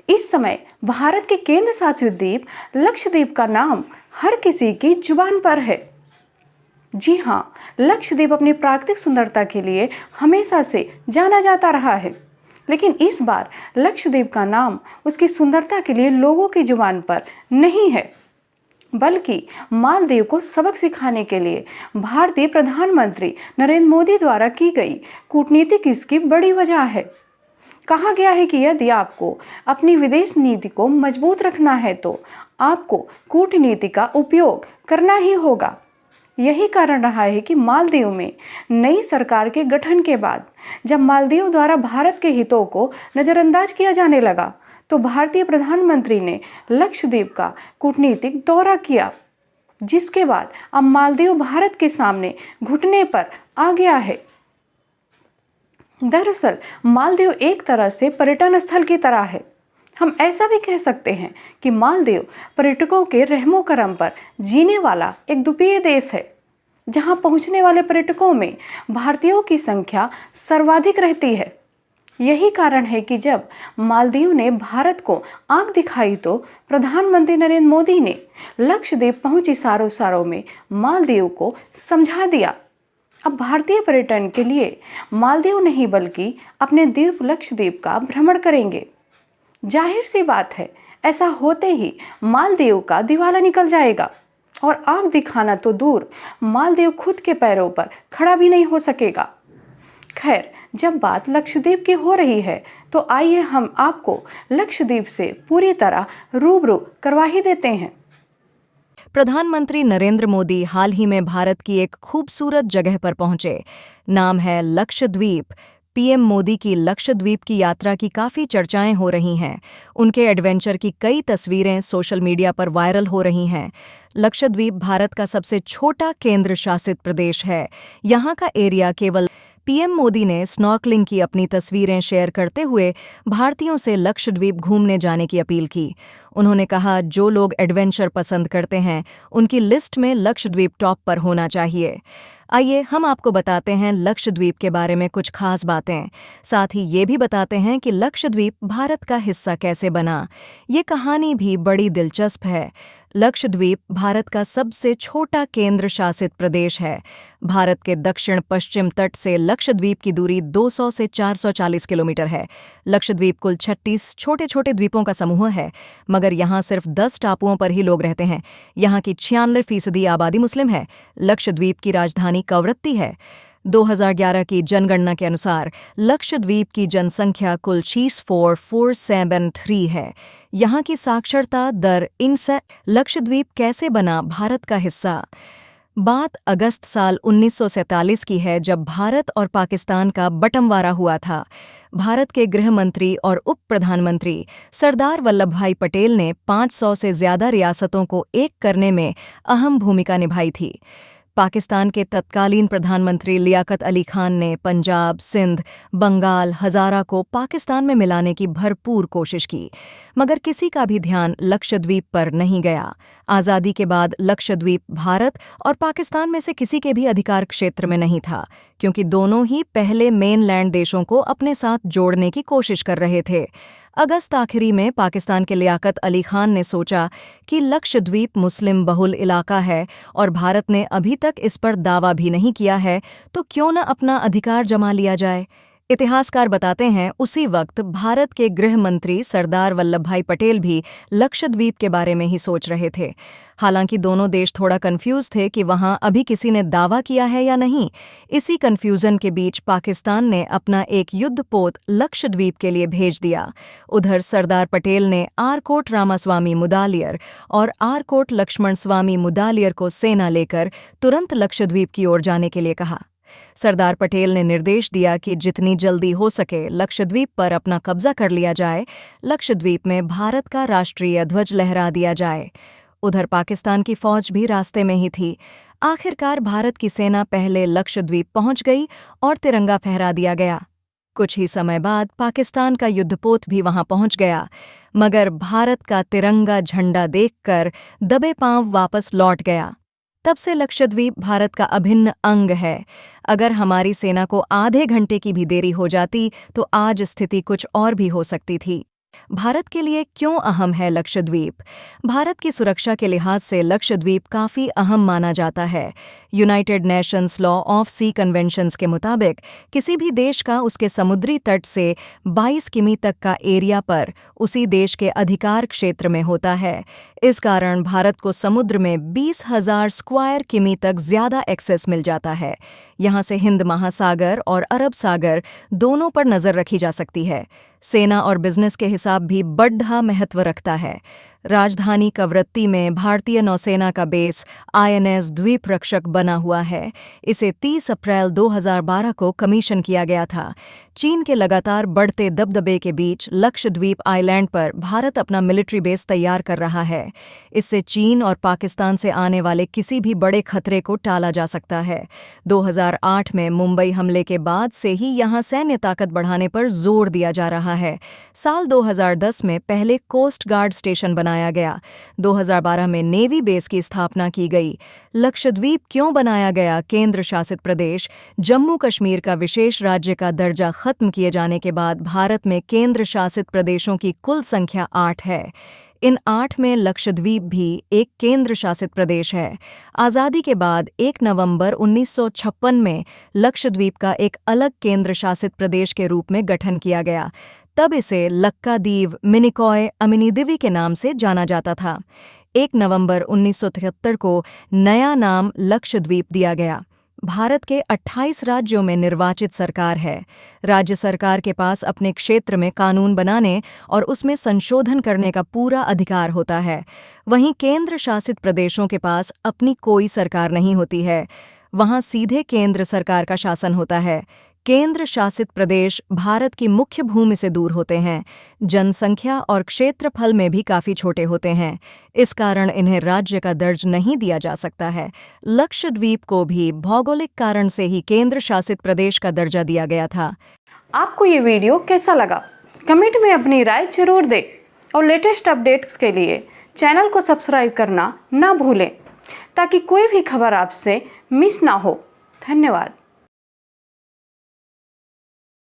इस समय भारत के केंद्र शासित द्वीप लक्षद्वीप का नाम हर किसी की जुबान पर है। जी हाँ, लक्षद्वीप अपनी प्राकृतिक सुंदरता के लिए हमेशा से जाना जाता रहा है, लेकिन इस बार लक्षद्वीप का नाम उसकी सुंदरता के लिए लोगों की जुबान पर नहीं है, बल्कि मालदीव को सबक सिखाने के लिए भारतीय प्रधानमंत्री नरेंद्र मोदी द्वारा की गई कूटनीति इसकी बड़ी वजह है। कहा गया है कि यदि आपको अपनी विदेश नीति को मजबूत रखना है तो आपको कूटनीति का उपयोग करना ही होगा। यही कारण रहा है कि मालदीव में नई सरकार के गठन के बाद जब मालदीव द्वारा भारत के हितों को नज़रअंदाज किया जाने लगा, तो भारतीय प्रधानमंत्री ने लक्षद्वीप का कूटनीतिक दौरा किया, जिसके बाद अब मालदीव भारत के सामने घुटने पर आ गया है। दरअसल मालदीव एक तरह से पर्यटन स्थल की तरह है। हम ऐसा भी कह सकते हैं कि मालदीव पर्यटकों के रहमो करम पर जीने वाला एक द्वीपीय देश है, जहां पहुंचने वाले पर्यटकों में भारतीयों की संख्या सर्वाधिक रहती है। यही कारण है कि जब मालदीव ने भारत को आंख दिखाई तो प्रधानमंत्री नरेंद्र मोदी ने लक्षद्वीप पहुंच इशारों में मालदीव को समझा दिया। अब भारतीय पर्यटन के लिए मालदीव नहीं बल्कि अपने द्वीप लक्षद्वीप का भ्रमण करेंगे। जाहिर सी बात है, ऐसा होते ही मालदीव का दिवाला निकल जाएगा और आंख दिखाना तो दूर, मालदीव खुद के पैरों पर खड़ा भी नहीं हो सकेगा। खैर, जब बात लक्षद्वीप की हो रही है तो आइए हम आपको लक्षद्वीप से पूरी तरह रूबरू करवा ही देते हैं। प्रधानमंत्री नरेंद्र मोदी हाल ही में भारत की एक खूबसूरत जगह पर पहुंचे। नाम है लक्षद्वीप। पीएम मोदी की लक्षद्वीप की यात्रा की काफ़ी चर्चाएं हो रही हैं। उनके एडवेंचर की कई तस्वीरें सोशल मीडिया पर वायरल हो रही हैं। लक्षद्वीप भारत का सबसे छोटा केंद्र शासित प्रदेश है। यहाँ का एरिया केवल पीएम मोदी ने स्नॉर्कलिंग की अपनी तस्वीरें शेयर करते हुए भारतीयों से लक्षद्वीप घूमने जाने की अपील की। उन्होंने कहा, जो लोग एडवेंचर पसंद करते हैं उनकी लिस्ट में लक्षद्वीप टॉप पर होना चाहिए। आइए हम आपको बताते हैं लक्षद्वीप के बारे में कुछ खास बातें। साथ ही ये भी बताते हैं कि लक्षद्वीप भारत का हिस्सा कैसे बना। ये कहानी भी बड़ी दिलचस्प है। लक्षद्वीप भारत का सबसे छोटा केंद्र शासित प्रदेश है। भारत के दक्षिण पश्चिम तट से लक्षद्वीप की दूरी 200 से 440 किलोमीटर है। लक्षद्वीप कुल 36 छोटे छोटे द्वीपों का समूह है, मगर यहाँ सिर्फ 10 टापुओं पर ही लोग रहते हैं। यहाँ की 96% आबादी मुस्लिम है। लक्षद्वीप की राजधानी कवरत्ती है। 2011 की जनगणना के अनुसार लक्षद्वीप की जनसंख्या कुल 64,473 है। यहाँ की साक्षरता दर इनसे लक्षद्वीप कैसे बना भारत का हिस्सा। बात अगस्त साल 1947 की है, जब भारत और पाकिस्तान का बंटवारा हुआ था। भारत के गृह मंत्री और उप प्रधानमंत्री सरदार वल्लभ भाई पटेल ने 500 से ज्यादा रियासतों को एक करने में अहम भूमिका निभाई थी। पाकिस्तान के तत्कालीन प्रधानमंत्री लियाकत अली खान ने पंजाब, सिंध, बंगाल, हज़ारा को पाकिस्तान में मिलाने की भरपूर कोशिश की, मगर किसी का भी ध्यान लक्षद्वीप पर नहीं गया। आज़ादी के बाद लक्षद्वीप भारत और पाकिस्तान में से किसी के भी अधिकार क्षेत्र में नहीं था, क्योंकि दोनों ही पहले मेनलैंड देशों को अपने साथ जोड़ने की कोशिश कर रहे थे। अगस्त आखिरी में पाकिस्तान के लियाकत अली खान ने सोचा कि लक्षद्वीप मुस्लिम बहुल इलाका है और भारत ने अभी तक इस पर दावा भी नहीं किया है, तो क्यों न अपना अधिकार जमा लिया जाए। इतिहासकार बताते हैं, उसी वक्त भारत के गृह मंत्री सरदार वल्लभ भाई पटेल भी लक्षद्वीप के बारे में ही सोच रहे थे। हालांकि दोनों देश थोड़ा कंफ्यूज थे कि वहां अभी किसी ने दावा किया है या नहीं। इसी कंफ्यूजन के बीच पाकिस्तान ने अपना एक युद्धपोत लक्षद्वीप के लिए भेज दिया। उधर सरदार पटेल ने आरकोट रामास्वामी मुदालियर और आरकोट लक्ष्मण स्वामी मुदालियर को सेना लेकर तुरंत लक्षद्वीप की ओर जाने के लिए कहा। सरदार पटेल ने निर्देश दिया कि जितनी जल्दी हो सके लक्षद्वीप पर अपना कब्जा कर लिया जाए। लक्षद्वीप में भारत का राष्ट्रीय ध्वज लहरा दिया जाए। उधर पाकिस्तान की फौज भी रास्ते में ही थी। आखिरकार भारत की सेना पहले लक्षद्वीप पहुंच गई और तिरंगा फहरा दिया गया। कुछ ही समय बाद पाकिस्तान का युद्धपोत भी वहां पहुंच गया, मगर भारत का तिरंगा झंडा देखकर दबे पांव वापस लौट गया। तब से लक्षद्वीप भारत का अभिन्न अंग है। अगर हमारी सेना को आधे घंटे की भी देरी हो जाती तो आज स्थिति कुछ और भी हो सकती थी। भारत के लिए क्यों अहम है लक्षद्वीप? भारत की सुरक्षा के लिहाज से लक्षद्वीप काफ़ी अहम माना जाता है। United Nations law of sea conventions के मुताबिक किसी भी देश का उसके समुद्री तट से 22 किमी तक का एरिया पर उसी देश के अधिकार क्षेत्र में होता है। इस कारण भारत को समुद्र में 20,000 स्क्वायर किमी तक ज़्यादा एक्सेस मिल जाता है। यहाँ से हिंद महासागर और अरब सागर दोनों पर नज़र रखी जा सकती है। सेना और बिजनेस के हिसाब भी बड़ा महत्व रखता है। राजधानी कवरत्ती में भारतीय नौसेना का बेस INS द्वीप रक्षक बना हुआ है। इसे 30 अप्रैल 2012 को कमीशन किया गया था। चीन के लगातार बढ़ते दबदबे के बीच लक्षद्वीप आइलैंड पर भारत अपना मिलिट्री बेस तैयार कर रहा है। इससे चीन और पाकिस्तान से आने वाले किसी भी बड़े खतरे को टाला जा सकता है। 2008 में मुंबई हमले के बाद से ही यहाँ सैन्य ताकत बढ़ाने पर जोर दिया जा रहा है। साल 2010 में पहले कोस्ट गार्ड स्टेशन बनाया गया। 2012 में नेवी बेस की स्थापना की गई। लक्षद्वीप क्यों बनाया गया केंद्र शासित प्रदेश? जम्मू कश्मीर का विशेष राज्य का दर्जा खत्म किए जाने के बाद भारत में केंद्र शासित प्रदेशों की कुल संख्या 8 है। इन 8 में लक्षद्वीप भी एक केंद्र शासित प्रदेश है। आज़ादी के बाद 1 नवंबर 1956 में लक्षद्वीप का एक अलग केंद्र शासित प्रदेश के रूप में गठन किया गया। तब इसे लक्कादीव, मिनिकॉय, अमिनीदिवी के नाम से जाना जाता था। 1 नवंबर 1973 को नया नाम लक्षद्वीप दिया गया। भारत के 28 राज्यों में निर्वाचित सरकार है। राज्य सरकार के पास अपने क्षेत्र में कानून बनाने और उसमें संशोधन करने का पूरा अधिकार होता है। वहीं केंद्र शासित प्रदेशों के पास अपनी कोई सरकार नहीं होती है। वहाँ सीधे केंद्र सरकार का शासन होता है। केंद्र शासित प्रदेश भारत की मुख्य भूमि से दूर होते हैं। जनसंख्या और क्षेत्रफल में भी काफ़ी छोटे होते हैं। इस कारण इन्हें राज्य का दर्ज नहीं दिया जा सकता है। लक्षद्वीप को भी भौगोलिक कारण से ही केंद्र शासित प्रदेश का दर्जा दिया गया था। आपको ये वीडियो कैसा लगा? कमेंट में अपनी राय जरूर दें और लेटेस्ट अपडेट्स के लिए चैनल को सब्सक्राइब करना ना भूलें ताकि कोई भी खबर आपसे मिस ना हो। धन्यवाद।